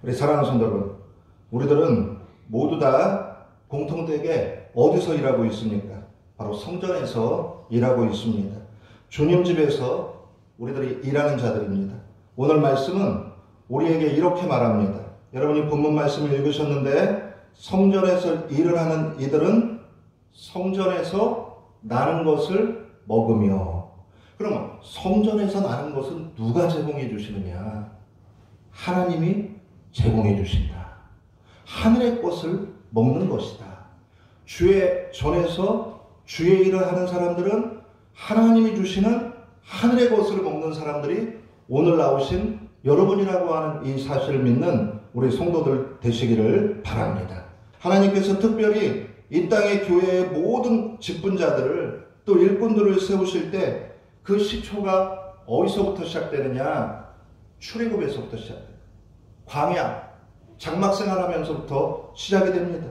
우리 사랑하는 성도 여러분, 우리들은 모두 다 공통되게 어디서 일하고 있습니까? 바로 성전에서 일하고 있습니다. 주님 집에서 우리들이 일하는 자들입니다. 오늘 말씀은 우리에게 이렇게 말합니다. 여러분이 본문 말씀을 읽으셨는데, 성전에서 일을 하는 이들은 성전에서 나는 것을 먹으며. 그러면 성전에서 나는 것은 누가 제공해 주시느냐? 하나님이 제공해 주신다. 하늘의 것을 먹는 것이다. 주의 전에서 주의 일을 하는 사람들은 하나님이 주시는 하늘의 것을 먹는 사람들이 오늘 나오신 여러분이라고 하는 이 사실을 믿는 우리 성도들 되시기를 바랍니다. 하나님께서 특별히 이 땅의 교회의 모든 직분자들을 또 일꾼들을 세우실 때 그 시초가 어디서부터 시작되느냐? 출애굽에서부터 시작돼요. 광야, 장막생활하면서부터 시작이 됩니다.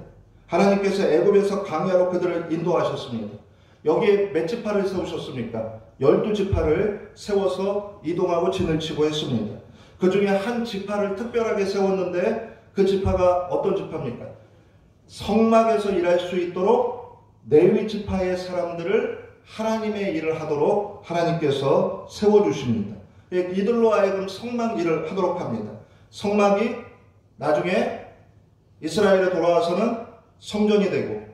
하나님께서 애굽에서 광야로 그들을 인도하셨습니다. 여기에 몇 지파를 세우셨습니까? 12지파를 세워서 이동하고 진을 치고 했습니다. 그 중에 한 지파를 특별하게 세웠는데 그 지파가 어떤 지파입니까? 성막에서 일할 수 있도록 레위 지파의 사람들을 하나님의 일을 하도록 하나님께서 세워주십니다. 이들로 하여금 성막 일을 하도록 합니다. 성막이 나중에 이스라엘에 돌아와서는 성전이 되고,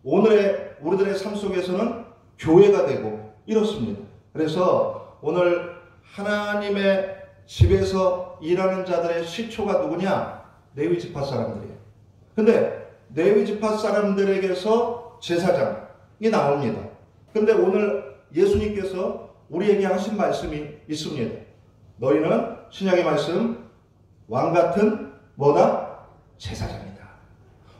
오늘의 우리들의 삶 속에서는 교회가 되고 이렇습니다. 그래서 오늘 하나님의 집에서 일하는 자들의 시초가 누구냐? 레위 지파 사람들이에요. 근데 레위 지파 사람들에게서 제사장이 나옵니다. 근데 오늘 예수님께서 우리에게 하신 말씀이 있습니다. 너희는 신약의 말씀 왕같은 뭐다? 제사장이다.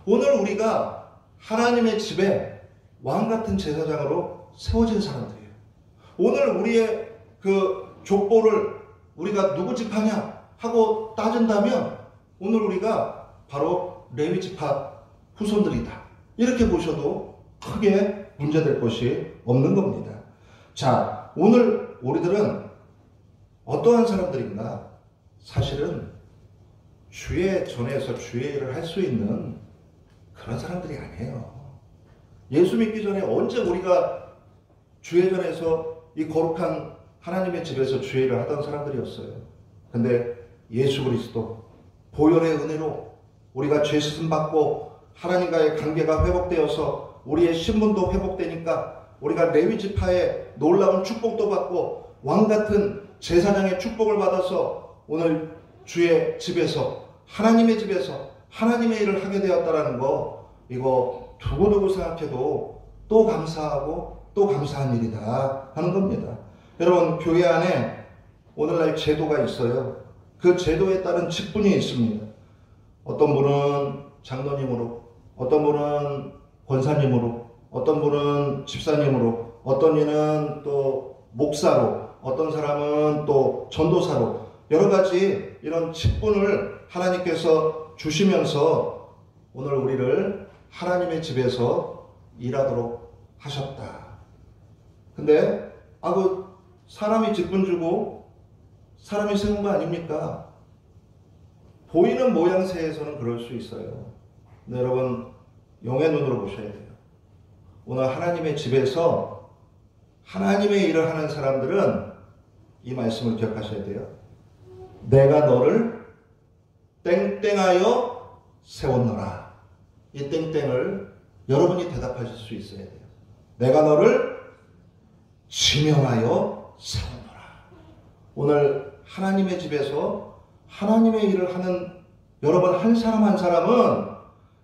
오늘 우리가 하나님의 집에 왕같은 제사장으로 세워진 사람들이에요. 오늘 우리의 그 족보를 우리가 누구 지파냐 하고 따진다면 오늘 우리가 바로 레위 지파 후손들이다. 이렇게 보셔도 크게 문제될 것이 없는 겁니다. 자, 오늘 우리들은 어떠한 사람들인가? 사실은 주의 전에서 주의 일을 할 수 있는 그런 사람들이 아니에요. 예수 믿기 전에 언제 우리가 주의 전에서 이 거룩한 하나님의 집에서 주의 일을 하던 사람들이었어요. 근데 예수 그리스도 보혈의 은혜로 우리가 죄 씻음 받고 하나님과의 관계가 회복되어서 우리의 신분도 회복되니까 우리가 레위 지파의 놀라운 축복도 받고 왕같은 제사장의 축복을 받아서 오늘 주의 집에서 하나님의 집에서 하나님의 일을 하게 되었다라는 거, 이거 두고두고 생각해도 또 감사하고 또 감사한 일이다 하는 겁니다. 여러분, 교회 안에 오늘날 제도가 있어요. 그 제도에 따른 직분이 있습니다. 어떤 분은 장로님으로, 어떤 분은 권사님으로, 어떤 분은 집사님으로, 어떤 이는 또 목사로, 어떤 사람은 또 전도사로, 여러 가지 이런 직분을 하나님께서 주시면서 오늘 우리를 하나님의 집에서 일하도록 하셨다. 근데 그 사람이 직분 주고 사람이 세운 거 아닙니까? 보이는 모양새에서는 그럴 수 있어요. 근데 여러분, 영의 눈으로 보셔야 돼요. 오늘 하나님의 집에서 하나님의 일을 하는 사람들은 이 말씀을 기억하셔야 돼요. 내가 너를 땡땡하여 세웠노라. 이 땡땡을 여러분이 대답하실 수 있어야 돼요. 내가 너를 지명하여 세웠노라. 오늘 하나님의 집에서 하나님의 일을 하는 여러분 한 사람 한 사람은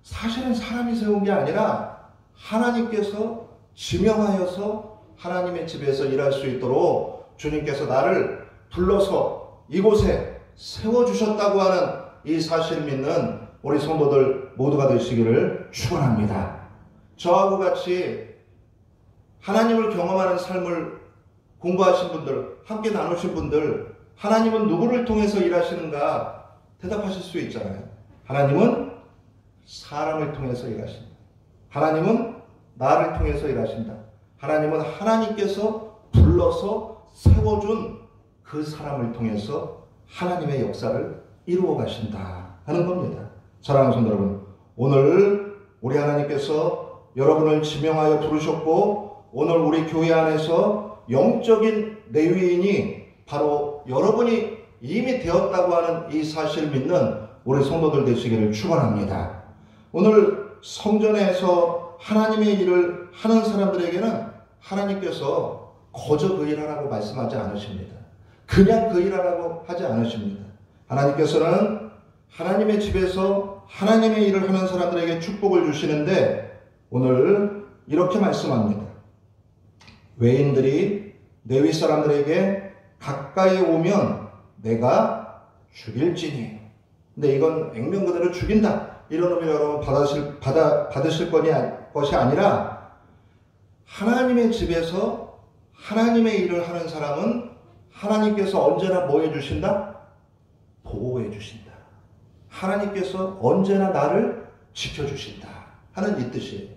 사실은 사람이 세운 게 아니라 하나님께서 지명하여서 하나님의 집에서 일할 수 있도록 주님께서 나를 불러서 이곳에 세워주셨다고 하는 이 사실을 믿는 우리 성도들 모두가 되시기를 축원합니다. 저하고 같이 하나님을 경험하는 삶을 공부하신 분들, 함께 나누신 분들, 하나님은 누구를 통해서 일하시는가 대답하실 수 있잖아요. 하나님은 사람을 통해서 일하신다. 하나님은 나를 통해서 일하신다. 하나님은 하나님께서 불러서 세워준 그 사람을 통해서 하나님의 역사를 이루어 가신다 하는 겁니다. 사랑하는 성도 여러분, 오늘 우리 하나님께서 여러분을 지명하여 부르셨고 오늘 우리 교회 안에서 영적인 레위인이 바로 여러분이 이미 되었다고 하는 이 사실을 믿는 우리 성도들 되시기를 축원합니다. 오늘 성전에서 하나님의 일을 하는 사람들에게는 하나님께서 거저 그 일하라고 말씀하지 않으십니다. 그냥 그 일하라고 하지 않으십니다. 하나님께서는 하나님의 집에서 하나님의 일을 하는 사람들에게 축복을 주시는데 오늘 이렇게 말씀합니다. 외인들이 레위 사람들에게 가까이 오면 내가 죽일지니. 근데 이건 액면 그대로 죽인다, 이런 의미로 여러분 받으실 것이 아니라 하나님의 집에서 하나님의 일을 하는 사람은 하나님께서 언제나 뭐 해주신다? 보호해 주신다. 하나님께서 언제나 나를 지켜주신다 하는 이 뜻이에요.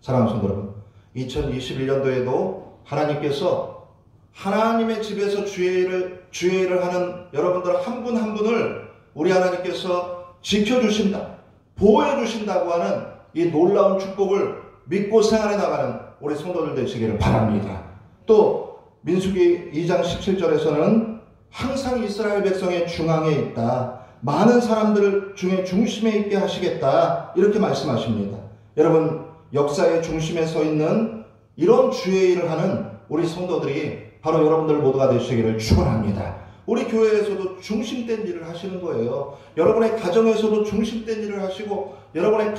사랑하는 성도 여러분, 2021년도에도 하나님께서 하나님의 집에서 주의 일을 하는 여러분들 한 분 한 분을 우리 하나님께서 지켜주신다, 보호해 주신다고 하는 이 놀라운 축복을 믿고 생활해 나가는 우리 성도들 되시기를 바랍니다. 또 민수기 2장 17절에서는 항상 이스라엘 백성의 중앙에 있다, 많은 사람들 중에 중심에 있게 하시겠다, 이렇게 말씀하십니다. 여러분, 역사의 중심에 서 있는 이런 주의 일을 하는 우리 성도들이 바로 여러분들 모두가 되시기를 축원합니다. 우리 교회에서도 중심된 일을 하시는 거예요. 여러분의 가정에서도 중심된 일을 하시고, 여러분의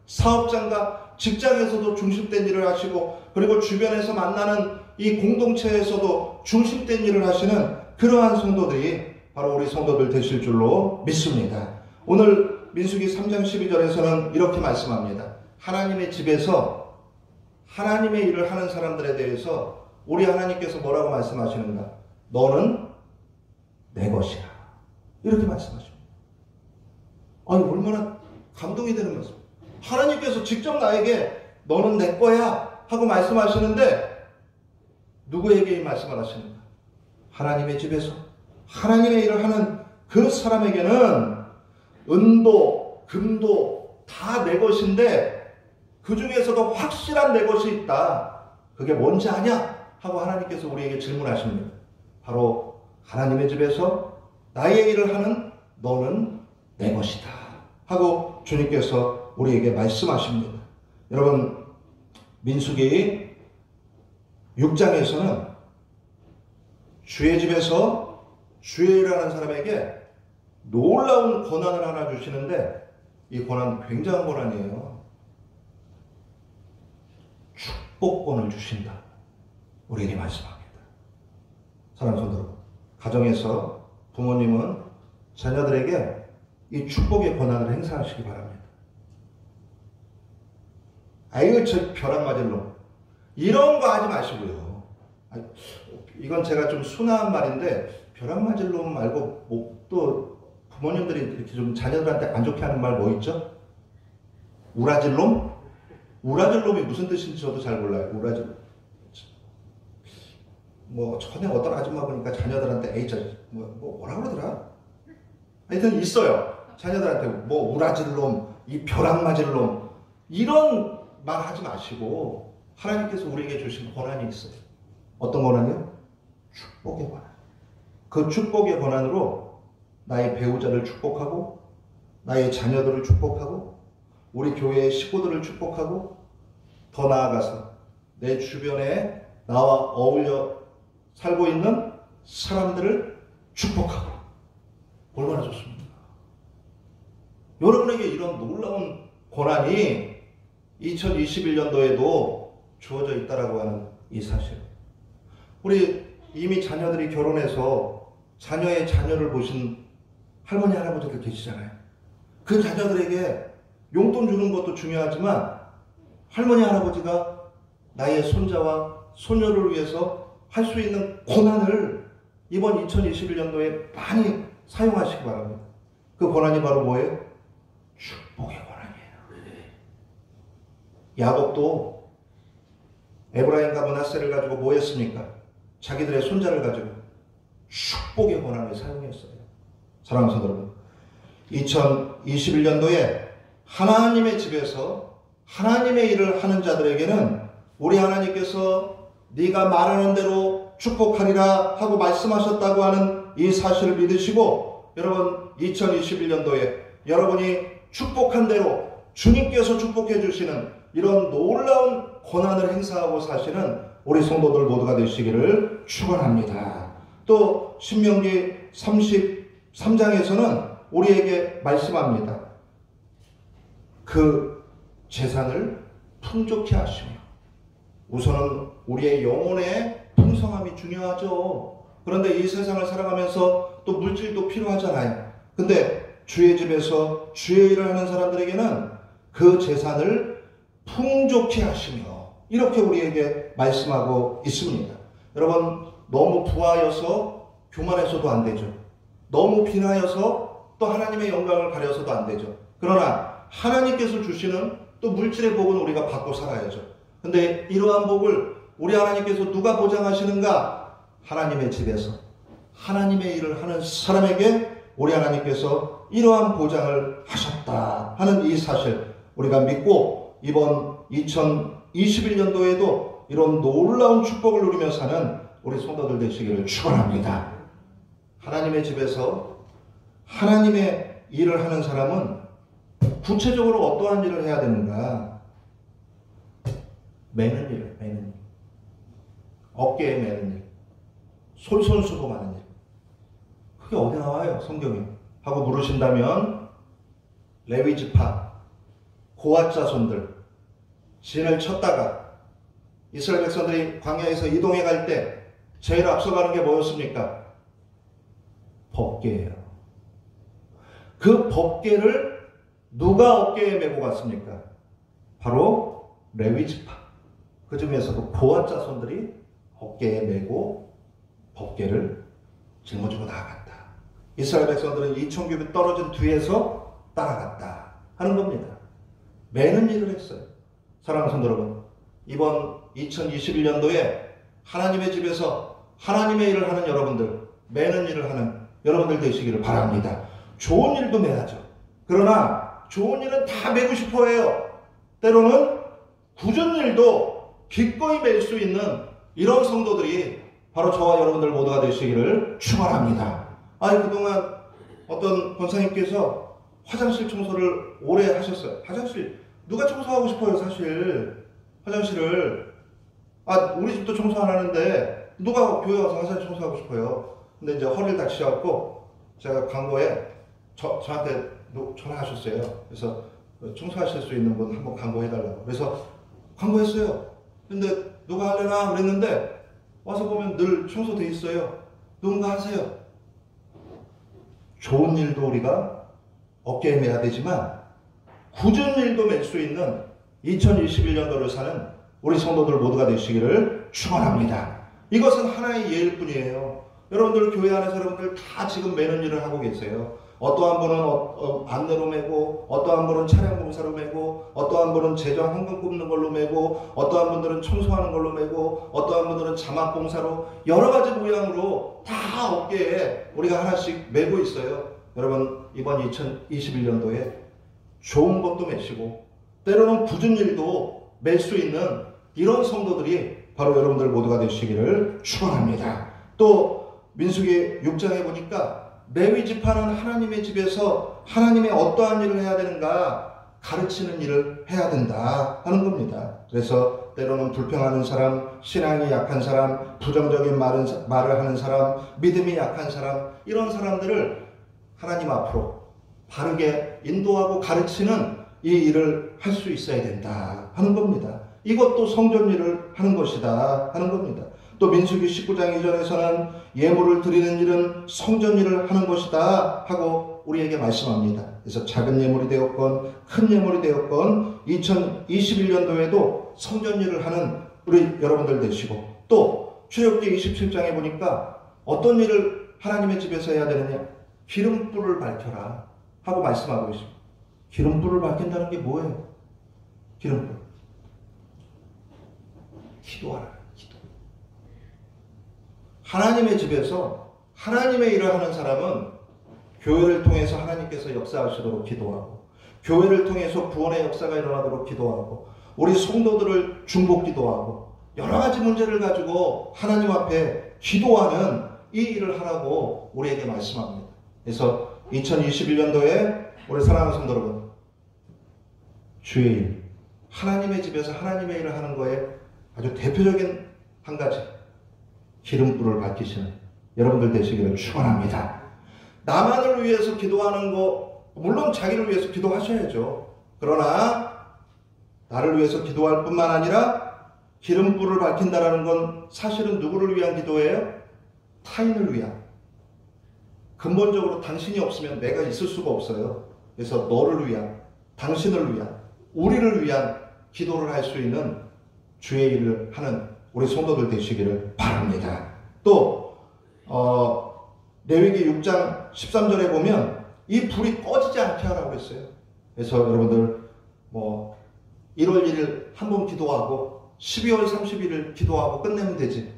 사업장과 직장에서도 중심된 일을 하시고, 그리고 주변에서 만나는 이 공동체에서도 중심된 일을 하시는 그러한 성도들이 바로 우리 성도들 되실 줄로 믿습니다. 오늘 민수기 3장 12절에서는 이렇게 말씀합니다. 하나님의 집에서 하나님의 일을 하는 사람들에 대해서 우리 하나님께서 뭐라고 말씀하시는가? 너는 내 것이라, 이렇게 말씀하십니다. 아니, 얼마나 감동이 되는 말씀. 하나님께서 직접 나에게 너는 내 거야 하고 말씀하시는데 누구에게 이 말씀을 하시는가? 하나님의 집에서 하나님의 일을 하는 그 사람에게는 은도, 금도 다 내 것인데 그 중에서도 확실한 내 것이 있다. 그게 뭔지 아냐? 하고 하나님께서 우리에게 질문하십니다. 바로 하나님의 집에서 나의 일을 하는 너는 내 것이다 하고 주님께서 우리에게 말씀하십니다. 여러분, 민수기 6장에서는 주의 집에서 주의 일을 하는 사람에게 놀라운 권한을 하나 주시는데 이 권한 굉장한 권한이에요. 축복권을 주신다, 우리에게 말씀합니다. 사랑하는 성도 여러분, 가정에서 부모님은 자녀들에게 이 축복의 권한을 행사하시기 바랍니다. 아이고, 저 벼락 맞을 놈, 이런 거 하지 마시고요. 이건 제가 좀 순화한 말인데, 벼락 맞을 놈 말고 또 부모님들이 이렇게 좀 자녀들한테 안 좋게 하는 말 뭐 있죠? 우라질 놈? 우라질 놈이 무슨 뜻인지 저도 잘 몰라요. 우라질 놈. 뭐 전에 어떤 아줌마 보니까 자녀들한테 에이 저 뭐라 그러더라? 하여튼 있어요. 자녀들한테 뭐 우라질 놈, 이 벼락 맞을 놈, 이런 말 하지 마시고 하나님께서 우리에게 주신 권한이 있어요. 어떤 권한이요? 축복의 권한. 그 축복의 권한으로 나의 배우자를 축복하고, 나의 자녀들을 축복하고, 우리 교회의 식구들을 축복하고, 더 나아가서 내 주변에 나와 어울려 살고 있는 사람들을 축복하고. 얼마나 좋습니까? 여러분에게 이런 놀라운 권한이 2021년도에도 주어져 있다라고 하는 이 사실. 우리 이미 자녀들이 결혼해서 자녀의 자녀를 보신 할머니 할아버지들 계시잖아요. 그 자녀들에게 용돈 주는 것도 중요하지만 할머니 할아버지가 나의 손자와 소녀를 위해서 할 수 있는 권한을 이번 2021년도에 많이 사용하시기 바랍니다. 그 권한이 바로 뭐예요? 축복의 권한이에요. 야곱도 에브라임과 므낫세를 가지고 뭐 했습니까? 자기들의 손자를 가지고 축복의 권한을 사용했어요. 사랑하는 성도 여러분, 2021년도에 하나님의 집에서 하나님의 일을 하는 자들에게는 우리 하나님께서 네가 말하는 대로 축복하리라 하고 말씀하셨다고 하는 이 사실을 믿으시고, 여러분 2021년도에 여러분이 축복한 대로 주님께서 축복해 주시는 이런 놀라운 권한을 행사하고 사시는 우리 성도들 모두가 되시기를 축원합니다. 또 신명기 33장에서는 우리에게 말씀합니다. 그 재산을 풍족히 하시며, 우선은 우리의 영혼의 풍성함이 중요하죠. 그런데 이 세상을 살아가면서 또 물질도 필요하잖아요. 근데 주의 집에서 주의 일을 하는 사람들에게는 그 재산을 풍족히 하시며, 이렇게 우리에게 말씀하고 있습니다. 여러분, 너무 부하여서 교만해서도 안 되죠. 너무 빈하여서 또 하나님의 영광을 가려서도 안 되죠. 그러나 하나님께서 주시는 또 물질의 복은 우리가 받고 살아야죠. 근데 이러한 복을 우리 하나님께서 누가 보장하시는가? 하나님의 집에서 하나님의 일을 하는 사람에게 우리 하나님께서 이러한 보장을 하셨다 하는 이 사실 우리가 믿고, 이번 2021년도에도 이런 놀라운 축복을 누리며 사는 우리 성도들 되시기를 축원합니다. 하나님의 집에서 하나님의 일을 하는 사람은 구체적으로 어떠한 일을 해야 되는가? 매는 일, 매는 일. 어깨에 매는 일. 솔선수범하는 일. 그게 어디 나와요, 성경에? 하고 물으신다면, 레위 지파, 고앗 자손들, 진을 쳤다가 이스라엘 백성들이 광야에서 이동해 갈 때 제일 앞서가는 게 뭐였습니까? 법궤예요. 그 법궤를 누가 어깨에 메고 갔습니까? 바로 레위 지파. 그 중에서도 고앗 자손들이 어깨에 메고 법궤를 짊어지고 나아갔다. 이스라엘 백성들은 2000규빗 떨어진 뒤에서 따라갔다 하는 겁니다. 매는 일을 했어요. 사랑하는 성도 여러분, 이번 2021년도에 하나님의 집에서 하나님의 일을 하는 여러분들, 매는 일을 하는 여러분들 되시기를 바랍니다. 좋은 일도 매야죠. 그러나 좋은 일은 다 매고 싶어 해요. 때로는 굳은 일도 기꺼이 맬 수 있는 이런 성도들이 바로 저와 여러분들 모두가 되시기를 축원합니다. 그동안 어떤 권사님께서 화장실 청소를 오래 하셨어요. 화장실 누가 청소하고 싶어요, 사실. 화장실을. 우리 집도 청소 안 하는데 누가 교회 와서 화장실 청소하고 싶어요. 근데 이제 허리를 다치셔갖고 제가 광고에 저한테 전화하셨어요. 그래서 청소하실 수 있는 분 한번 광고해달라고. 그래서 광고했어요. 근데 누가 하려나 그랬는데 와서 보면 늘 청소돼 있어요. 누군가 하세요. 좋은 일도 우리가 어깨에 매야 되지만 굳은 일도 맬 수 있는 2021년도를 사는 우리 성도들 모두가 되시기를 축원합니다. 이것은 하나의 예일 뿐이에요. 여러분들 교회 안에서 여러분들 다 지금 매는 일을 하고 계세요. 어떠한 분은 안내로 매고, 어떠한 분은 차량 공사로 매고, 어떠한 분은 재정 헌금 굽는 걸로 매고, 어떠한 분들은 청소하는 걸로 매고, 어떠한 분들은 자막 공사로, 여러 가지 모양으로 다 어깨에 우리가 하나씩 매고 있어요. 여러분, 이번 2021년도에 좋은 것도 매시고 때로는 굳은 일도 맬 수 있는 이런 성도들이 바로 여러분들 모두가 되시기를 축원합니다. 또 민수기 6장에 보니까 레위 지파는 하나님의 집에서 하나님의 어떠한 일을 해야 되는가 가르치는 일을 해야 된다 하는 겁니다. 그래서 때로는 불평하는 사람, 신앙이 약한 사람, 부정적인 말을 하는 사람, 믿음이 약한 사람, 이런 사람들을 하나님 앞으로 바르게 인도하고 가르치는 이 일을 할 수 있어야 된다 하는 겁니다. 이것도 성전 일을 하는 것이다 하는 겁니다. 또 민수기 19장 이전에서는 예물을 드리는 일은 성전 일을 하는 것이다 하고 우리에게 말씀합니다. 그래서 작은 예물이 되었건 큰 예물이 되었건 2021년도에도 성전 일을 하는 우리 여러분들 되시고, 또 출애굽기 27장에 보니까 어떤 일을 하나님의 집에서 해야 되느냐, 기름불을 밝혀라 하고 말씀하고 있습니다. 기름불을 밝힌다는 게 뭐예요? 기름불. 기도하라. 기도. 하나님의 집에서 하나님의 일을 하는 사람은 교회를 통해서 하나님께서 역사하시도록 기도하고, 교회를 통해서 구원의 역사가 일어나도록 기도하고, 우리 성도들을 중보 기도하고, 여러 가지 문제를 가지고 하나님 앞에 기도하는 이 일을 하라고 우리에게 말씀합니다. 그래서 2021년도에 우리 사랑하는 성도 여러분, 주의 일, 하나님의 집에서 하나님의 일을 하는 거에 아주 대표적인 한 가지, 기름불을 밝히시는 여러분들 되시기를 축원합니다. 나만을 위해서 기도하는 거, 물론 자기를 위해서 기도하셔야죠. 그러나 나를 위해서 기도할 뿐만 아니라 기름불을 밝힌다라는 건 사실은 누구를 위한 기도예요? 타인을 위한. 근본적으로 당신이 없으면 내가 있을 수가 없어요. 그래서 너를 위한, 당신을 위한, 우리를 위한 기도를 할 수 있는 주의 일을 하는 우리 성도들 되시기를 바랍니다. 또 레위기 6장 13절에 보면 이 불이 꺼지지 않게 하라고 했어요. 그래서 여러분들 1월 1일 한 번 기도하고 12월 31일 기도하고 끝내면 되지.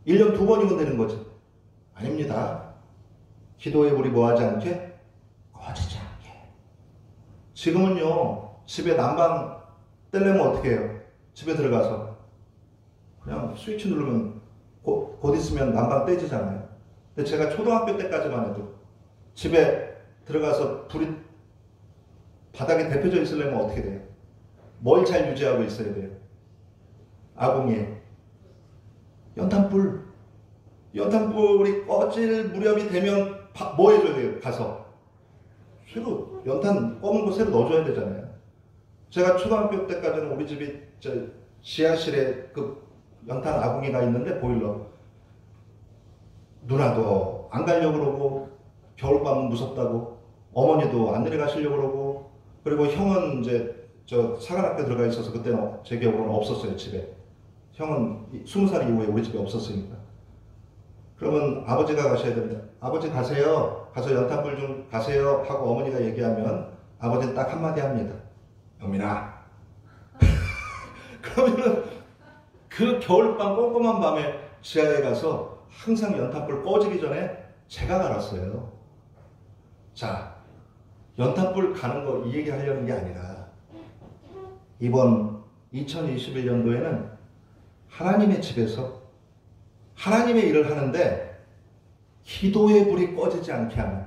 1년 2번이면 되는 거지. 아닙니다. 기도에 불이 뭐하지 않게? 꺼지지 않게. 지금은요, 집에 난방 떼려면 어떻게 해요? 집에 들어가서 그냥 스위치 누르면 곧 있으면 난방 떼지잖아요. 근데 제가 초등학교 때까지만 해도 집에 들어가서 불이 바닥에 데펴져 있으려면 어떻게 돼요? 뭘 잘 유지하고 있어야 돼요? 아궁이에 연탄불이 꺼질 무렵이 되면 뭐 해줘야 돼요? 가서 새로 연탄 검은 거 새로 넣어줘야 되잖아요. 제가 초등학교 때까지는 우리 집이 지하실에 그 연탄 아궁이가 있는데 보일러, 누나도 안 가려고 그러고 겨울밤은 무섭다고, 어머니도 안 내려가시려고 그러고, 그리고 형은 이제 사관학교 들어가 있어서 그때는 제 기억으로는 없었어요. 집에 형은 20살 이후에 우리 집에 없었으니까. 그러면 아버지가 가셔야 됩니다. 아버지 가세요, 가서 연탄불 좀 가세요 하고 어머니가 얘기하면 아버지는 딱 한마디 합니다. 영민아. 그러면은 그 겨울밤 꼼꼼한 밤에 지하에 가서 항상 연탄불 꺼지기 전에 제가 갈았어요. 자, 연탄불 가는 거 이 얘기 하려는 게 아니라 이번 2021년도에는 하나님의 집에서 하나님의 일을 하는데 기도의 불이 꺼지지 않게 하는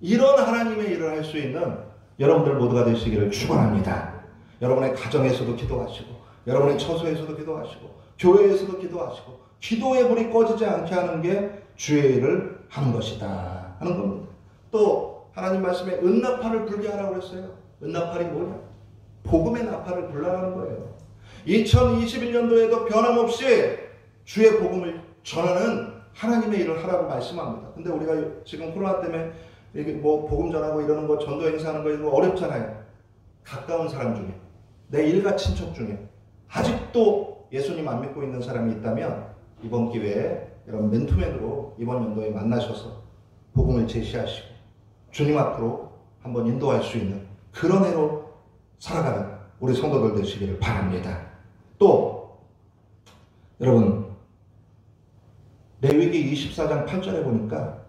이런 하나님의 일을 할 수 있는 여러분들 모두가 되시기를 축원합니다. 여러분의 가정에서도 기도하시고, 여러분의 처소에서도 기도하시고, 교회에서도 기도하시고, 기도의 불이 꺼지지 않게 하는 게 주의 일을 하는 것이다 하는 겁니다. 또 하나님 말씀에 은나팔을 불게 하라고 했어요. 은나팔이 뭐냐? 복음의 나팔을 불라라는 거예요. 2021년도에도 변함없이 주의 복음을 전하는 하나님의 일을 하라고 말씀합니다. 근데 우리가 지금 코로나 때문에 이게 복음 전하고 이러는 거, 전도 행사하는 거 이런 거 어렵잖아요. 가까운 사람 중에, 내 일가 친척 중에 아직도 예수님 안 믿고 있는 사람이 있다면 이번 기회에 여러분 맨투맨으로 이번 연도에 만나셔서 복음을 제시하시고 주님 앞으로 한번 인도할 수 있는 그런 해로 살아가는 우리 성도들 되시기를 바랍니다. 또 여러분 레위기 24장 8절에 보니까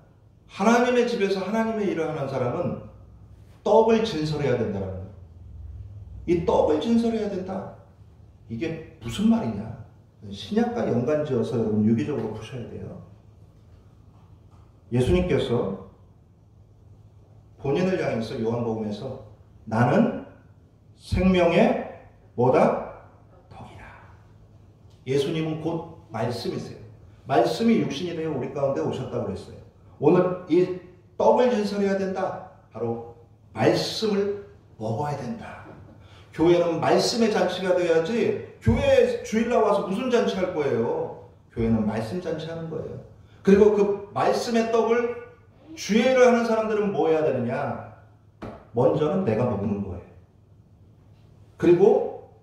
하나님의 집에서 하나님의 일을 하는 사람은 떡을 진설해야 된다는 거예요. 이 떡을 진설해야 된다. 이게 무슨 말이냐? 신약과 연관지어서 여러분 유기적으로 보셔야 돼요. 예수님께서 본인을 향해서 요한복음에서 나는 생명의 뭐다? 떡이라. 예수님은 곧 말씀이세요. 말씀이 육신이 되어 우리 가운데 오셨다고 그랬어요. 오늘 이 떡을 진설해야 된다. 바로 말씀을 먹어야 된다. 교회는 말씀의 잔치가 돼야지 교회 주일날 와서 무슨 잔치 할 거예요? 교회는 말씀 잔치 하는 거예요. 그리고 그 말씀의 떡을 주일을 하는 사람들은 뭐 해야 되느냐? 먼저는 내가 먹는 거예요. 그리고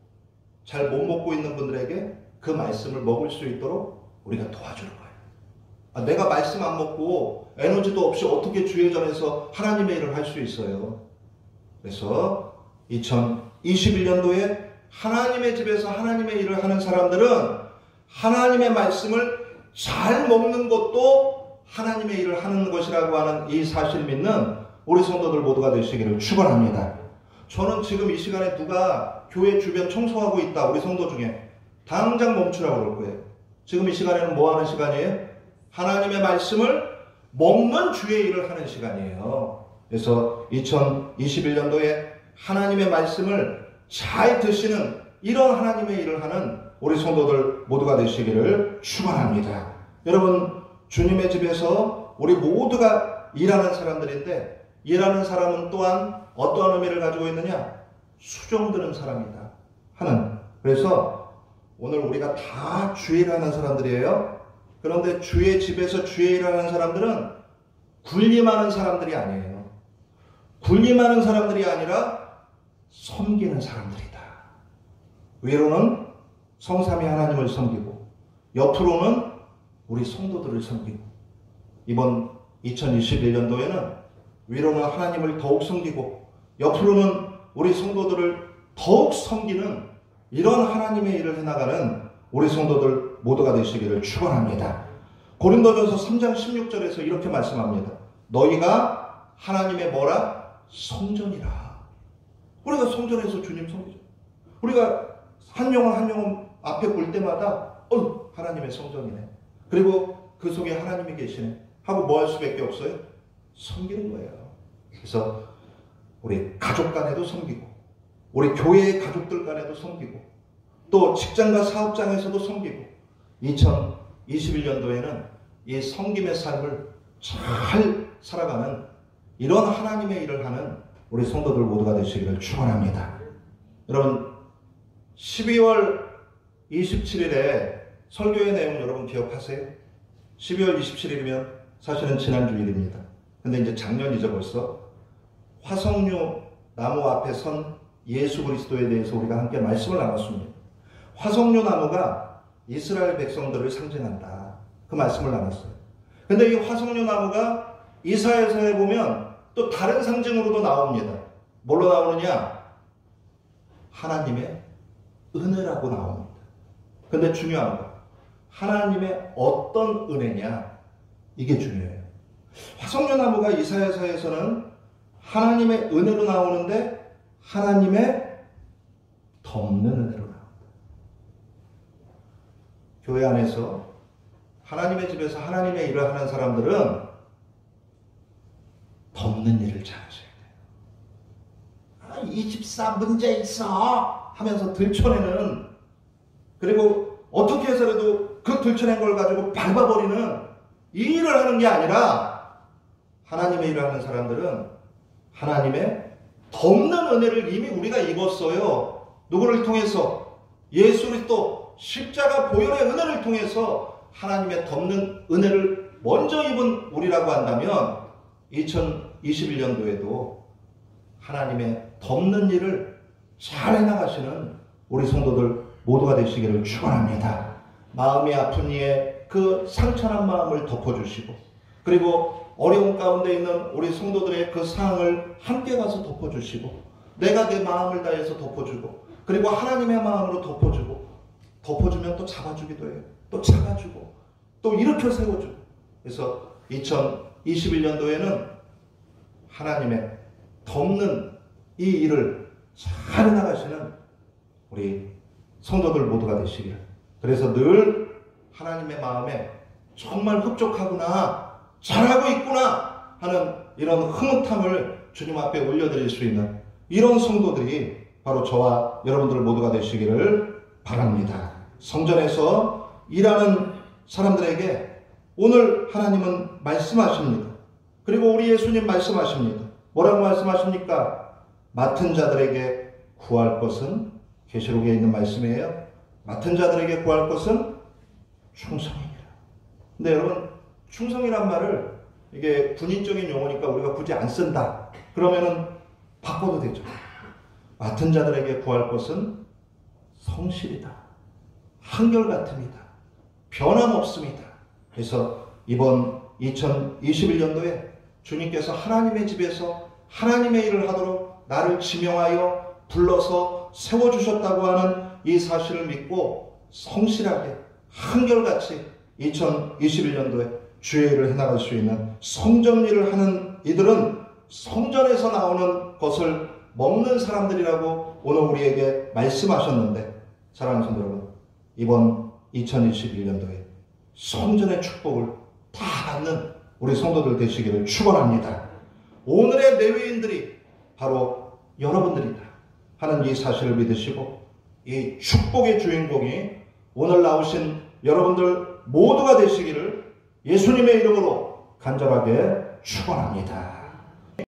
잘 못 먹고 있는 분들에게 그 말씀을 먹을 수 있도록 우리가 도와주는 거예요. 내가 말씀 안 먹고 에너지도 없이 어떻게 주일전에서 하나님의 일을 할 수 있어요? 그래서 2021년도에 하나님의 집에서 하나님의 일을 하는 사람들은 하나님의 말씀을 잘 먹는 것도 하나님의 일을 하는 것이라고 하는 이 사실을 믿는 우리 성도들 모두가 되시기를 축원합니다. 저는 지금 이 시간에 누가 교회 주변 청소하고 있다, 우리 성도 중에 당장 멈추라고 그럴 거예요. 지금 이 시간에는 뭐 하는 시간이에요? 하나님의 말씀을 먹는 주의 일을 하는 시간이에요. 그래서 2021년도에 하나님의 말씀을 잘 드시는 이런 하나님의 일을 하는 우리 성도들 모두가 되시기를 축원합니다. 여러분, 주님의 집에서 우리 모두가 일하는 사람들인데, 일하는 사람은 또한 어떠한 의미를 가지고 있느냐? 수종드는 사람이다 하는. 그래서 오늘 우리가 다 주의 일하는 사람들이에요. 그런데 주의 집에서 주의 일하는 사람들은 군림하는 사람들이 아니에요. 군림하는 사람들이 아니라 섬기는 사람들이다. 위로는 성삼위 하나님을 섬기고, 옆으로는 우리 성도들을 섬기고, 이번 2021년도에는 위로는 하나님을 더욱 섬기고, 옆으로는 우리 성도들을 더욱 섬기는 이런 하나님의 일을 해나가는 우리 성도들 모두가 되시기를 축원합니다. 고린도전서 3장 16절에서 이렇게 말씀합니다. 너희가 하나님의 뭐라? 성전이라. 우리가 성전에서 주님 섬기죠. 우리가 한 영혼 한 영혼 앞에 볼 때마다 하나님의 성전이네, 그리고 그 속에 하나님이 계시네 하고 뭐 할 수밖에 없어요? 섬기는 거예요. 그래서 우리 가족 간에도 섬기고, 우리 교회의 가족들 간에도 섬기고, 또 직장과 사업장에서도 섬기고, 2021년도에는 이 섬김의 삶을 잘 살아가는 이런 하나님의 일을 하는 우리 성도들 모두가 되시기를 축원합니다. 여러분, 12월 27일에 설교의 내용 여러분 기억하세요? 12월 27일이면 사실은 지난주일입니다. 근데 이제 작년이죠 벌써. 화석류 나무 앞에 선 예수 그리스도에 대해서 우리가 함께 말씀을 나눴습니다. 화석류 나무가 이스라엘 백성들을 상징한다, 그 말씀을 나눴어요. 근데 이 화석류 나무가 이사야서에 보면 또 다른 상징으로도 나옵니다. 뭘로 나오느냐? 하나님의 은혜라고 나옵니다. 근데 중요한 거, 하나님의 어떤 은혜냐, 이게 중요해요. 화석류 나무가 이사야서에서는 하나님의 은혜로 나오는데 하나님의 덮는 은혜로 나옵니다. 교회 안에서 하나님의 집에서 하나님의 일을 하는 사람들은 덮는 일을 잘 하셔야 돼요. 이 집사 문제 있어 하면서 들춰내는, 그리고 어떻게 해서라도 그 들춰낸 걸 가지고 밟아버리는 이 일을 하는 게 아니라, 하나님의 일을 하는 사람들은 하나님의 덮는 은혜를 이미 우리가 입었어요. 누구를 통해서? 예수 그리스도 십자가 보혈의 은혜를 통해서 하나님의 덮는 은혜를 먼저 입은 우리라고 한다면 2021년도에도 하나님의 덮는 일을 잘 해나가시는 우리 성도들 모두가 되시기를 축원합니다. 마음이 아픈 이의 그 상처난 마음을 덮어주시고, 그리고 어려운 가운데 있는 우리 성도들의 그 상황을 함께 가서 덮어주시고, 내가 내 마음을 다해서 덮어주고, 그리고 하나님의 마음으로 덮어주고, 덮어주면 또 잡아주기도 해요. 또 잡아주고, 또 일으켜 세워주고. 그래서 2021년도에는 하나님의 덮는 이 일을 잘 해나가시는 우리 성도들 모두가 되시길. 그래서 늘 하나님의 마음에 정말 흡족하구나, 잘하고 있구나 하는 이런 흐뭇함을 주님 앞에 올려드릴 수 있는 이런 성도들이 바로 저와 여러분들 모두가 되시기를 바랍니다. 성전에서 일하는 사람들에게 오늘 하나님은 말씀하십니다. 그리고 우리 예수님 말씀하십니다. 뭐라고 말씀하십니까? 맡은 자들에게 구할 것은, 계시록에 있는 말씀이에요. 맡은 자들에게 구할 것은 충성이니라. 근데 여러분, 충성이란 말을 이게 군인적인 용어니까 우리가 굳이 안 쓴다 그러면은 바꿔도 되죠. 맡은 자들에게 구할 것은 성실이다, 한결같음이다, 변함없습니다. 그래서 이번 2021년도에 주님께서 하나님의 집에서 하나님의 일을 하도록 나를 지명하여 불러서 세워주셨다고 하는 이 사실을 믿고 성실하게 한결같이 2021년도에 주의 일을 해나갈 수 있는 성전 일을 하는 이들은 성전에서 나오는 것을 먹는 사람들이라고 오늘 우리에게 말씀하셨는데, 사랑하는 성도 여러분, 이번 2021년도에 성전의 축복을 다 받는 우리 성도들 되시기를 축원합니다. 오늘의 레위인들이 바로 여러분들이다 하는 이 사실을 믿으시고, 이 축복의 주인공이 오늘 나오신 여러분들 모두가 되시기를 예수님의 이름으로 간절하게 축원합니다.